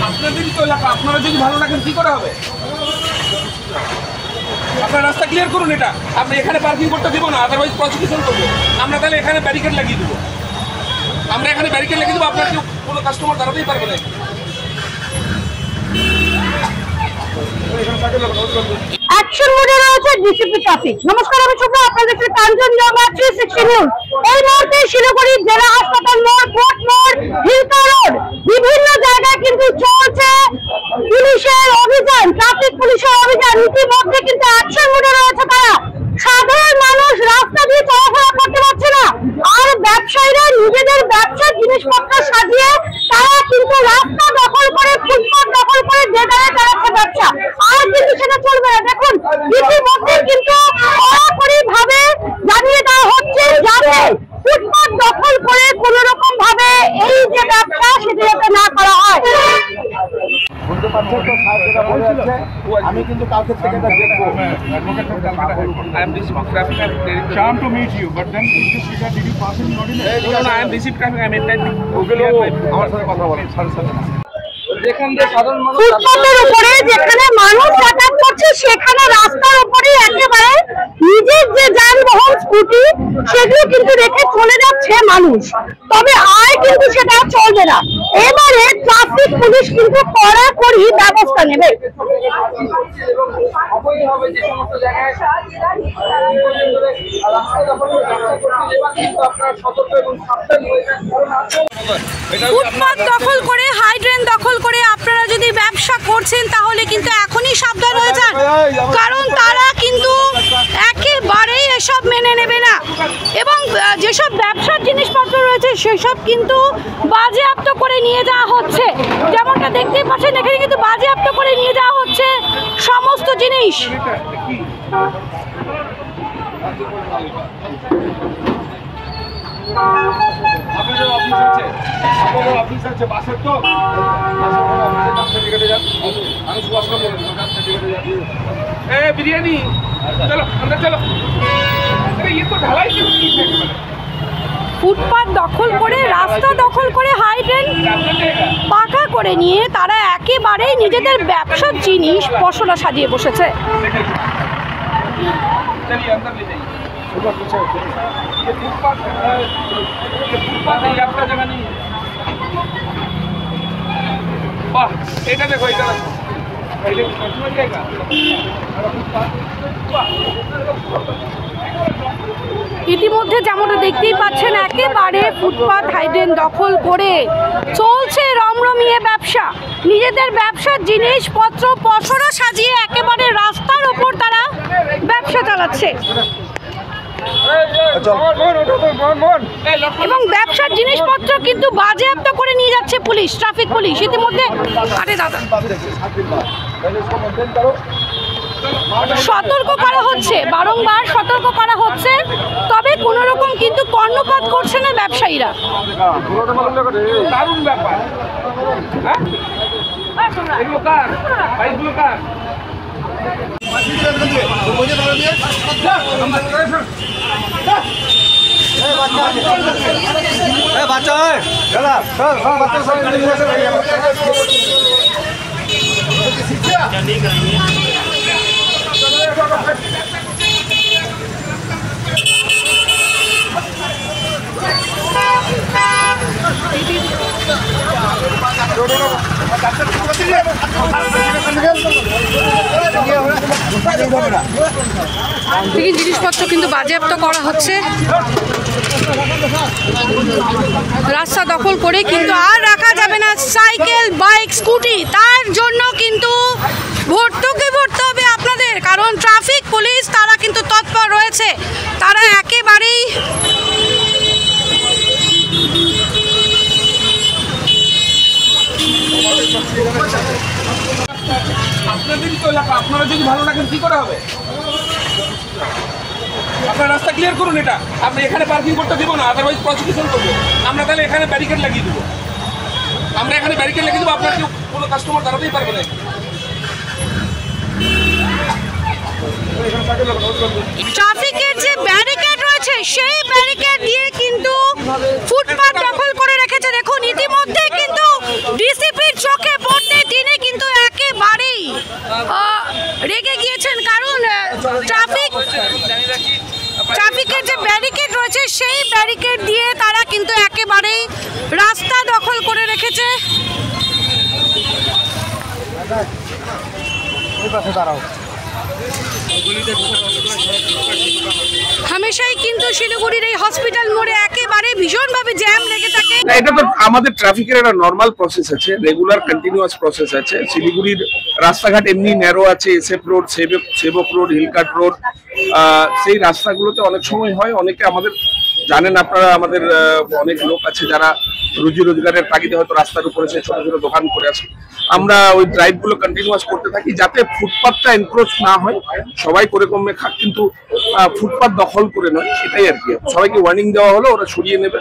আপনাদেরই তো এলাকা, আপনারা যদি ভালো রাখেন কি করে হবে? আপনার রাস্তা ক্লিয়ার করুন। এটা আপনি এখানে পার্কিং করতে দেবো না, আদারওয়াইজ প্রসিকিউশন করবো আমরা। তাহলে এখানে ব্যারিকেড লাগিয়ে দেবো, আমরা এখানে ব্যারিকেড লাগিয়ে দেবো। আপনার কেউ কোনো কাস্টমার দাঁড়াতেই পারবে না। অ্যাকশন মোডে রয়েছে ডিসিপি ট্রাফিক। নমস্কার, আমি শুভ্রা, আপনারা দেখছেন কাঞ্চনজঙ্ঘা 360 নিউজ। এই মুহূর্তে শিলিগুড়ি জেলা হাসপাতাল মোড়, কোর্ট মোড়, হিলকা রোড, বিভিন্ন জায়গায় কিন্তু চলছে পুলিশের অভিযান, ট্রাফিক পুলিশের অভিযান। ইতিমধ্যে কিন্তু অ্যাকশন মোডে রয়েছে তারা। সাধারণ মানুষ রাস্তা দিয়ে চলাফেরা করতে পারছে না, আর ব্যবসায়ীরা নিজেদের ব্যবসার জিনিসপত্র সাজিয়ে তারা কিন্তু রাস্তা দখল করে, ফুটপাত দখল করে যেখানে চালাচ্ছে ব্যবসা। আর কিন্তু সেটা চলবে না। দেখুন, ইতিমধ্যে কিন্তু কড়াকড়ি ভাবে জানিয়ে দেওয়া হচ্ছে যাতে ফুটপাত দখল করে কোন রকম ভাবে এই যে ব্যবসা সেটা যাতে না করা হয়। বুঝতে পারছেন তো স্যার যেটা বলে যাচ্ছে, আমি কিন্তু কালকে থেকে এটা দেখবো। I am District Traffic. I am Sham to meet you, but then in this regard, did you pass any ordinance? No, I am District Traffic. I am entitled. আমার সাথে কথা বলেন স্যারের সাথে। ফুটপাতের উপরে যেখানে মানুষ যাতায়াত করছে সেখানে রাস্তার উপরে একেবারে নিজের যে যানবাহন স্কুটি সেগুলো কিন্তু রেখে চলে যাচ্ছে মানুষ, তবে আয় কিন্তু সেটা চলবে না। এবারে ট্রাফিক পুলিশ কিন্তু কড়াকড়ি ব্যবস্থা নেবে। ফুটপাত দখল করে, হাইড্রেন দখল করে আপনারা যদি ব্যবসা করছেন তাহলে কিন্তু এখনই সাবধান হয়ে যান, কারণ তারা কিন্তু একেবারেই এসব মেনে নেবে না। এবং যেসব ব্যবসার জিনিসপত্র রয়েছে সেসব কিন্তু বাজেয়াপ্ত করে নিয়ে যাওয়া হচ্ছে। যেমনটা দেখতেই পাচ্ছেন, এখানে কিন্তু বাজেয়াপ্ত করে নিয়ে যাওয়া হচ্ছে সমস্ত জিনিস। আপনাদের অফিস আছে, আপনাদের অফিস আছে বাসের তো আমি সুভাষ করে बिरयानी चलो अंदर चलो। अरे ये तो ढलाई की है। ফুটপাত দখল করে, রাস্তা দখল করে, হাইড্রেন পাকা করে নিয়ে তারা একেবারে নিজেদের ব্যবসার জিনিস পসরা সাজিয়ে বসেছে। चलिए अंदर ले जाइए। ये फुटपाथ है, ये आपका जगह नहीं है। वाह, এটা দেখো, এটা দেখো, এটা কতটা জায়গা। ইতিমধ্যে যেমনটা দেখতেই পাচ্ছেন, একেবারে ফুটপাত হাইড্রেন দখল করে চলছে রমরমিয়ে ব্যবসা। নিজেদের ব্যবসার জিনিসপত্র পসরা সাজিয়ে একেবারে রাস্তার ওপর তারা ব্যবসা চালাচ্ছে এবং ব্যবসার জিনিসপত্র কিন্তু বাজেয়াপ্ত করে নিয়ে যাচ্ছে পুলিশ, ট্রাফিক পুলিশ। ইতিমধ্যে আরে দাদা সতর্ক করা হচ্ছে, বারংবার সতর্ক করা হচ্ছে, তবে কোনো রকম কিন্তু কর্ণপাত করছে না ব্যবসায়ীরা। দারুণ ব্যাপার। হ্যাঁ, এগুলো কার? বাইকগুলো কার? বাচ্চা জিনিসপত্র কিন্তু বাজেয়াপ্ত করা হচ্ছে, রাস্তা দখল করে কিন্তু আর রাখা যাবে না সাইকেল, বাইক, স্কুটি। তার জন্য কিন্তু ভর্তুকি ভরতে হবে আপনাদের, কারণ ট্রাফিক পুলিশ তারা কিন্তু তৎপর রয়েছে। তারা একেবারেই আপনাদেরই তো এলাকা, আপনারা যদি ভালো রাখেন কি করে হবে? আপনার রাস্তা ক্লিয়ার করুন। এটা আপনি এখানে পার্কিং করতে দেবো না, আদারওয়াইজ প্রসিকিউশন করবো আমরা। তাহলে এখানে ব্যারিকেড লাগিয়ে দেবো, আমরা এখানে ব্যারিকেড লাগিয়ে দেবো। আপনার কেউ কোনো কাস্টমার দাঁড়াতেই পারবে না। ট্রাফিকের যে ব্যারিকেড রয়েছে সেই ব্যারিকেড দিয়ে কিন্তু ফুটপাত দখল করে রেখেছে। দেখুন, ইতিমধ্যে কিন্তু ডিসিপির চোখে পড়তে তিনি কিন্তু একেবারেই রেগে গিয়েছেন, কারণ ট্রাফিকের যে ব্যারিকেড রয়েছে সেই ব্যারিকেড দিয়ে তারা কিন্তু একেবারেই রাস্তা দখল করে রেখেছে। হামেশাই কিন্তু শিলিগুড়ির এই হসপিটাল মোড়ে একেবারে ভীষণভাবে জ্যাম লেগে থাকে। এটা তো আমাদের ট্রাফিকের একটা নর্মাল প্রসেস আছে, রেগুলার কন্টিনিউয়াস প্রসেস আছে। শিলিগুড়ির রাস্তাঘাট এমনি ন্যারো আছে, এসএফ রোড, সেবক রোড, হিলকাট রোড, সেই রাস্তাগুলোতে অনেক সময় হয়। অনেকে আমাদের জানেন আপনারা, আমাদের অনেক লোক আছে যারা রুজি রোজগারের তাগিদে হয়তো রাস্তার উপরে সে ছোট ছোট দোকান করে আসে। আমরা ওই ড্রাইভগুলো কন্টিনিউয়াস করতে থাকি যাতে ফুটপাথটা এনক্রোচ না হয়, সবাই করে কমে খাক, কিন্তু ফুটপাথ দখল করে নয়, সেটাই আর কি। সবাইকে ওয়ার্নিং দেওয়া হলো, ওরা সরিয়ে নেবে।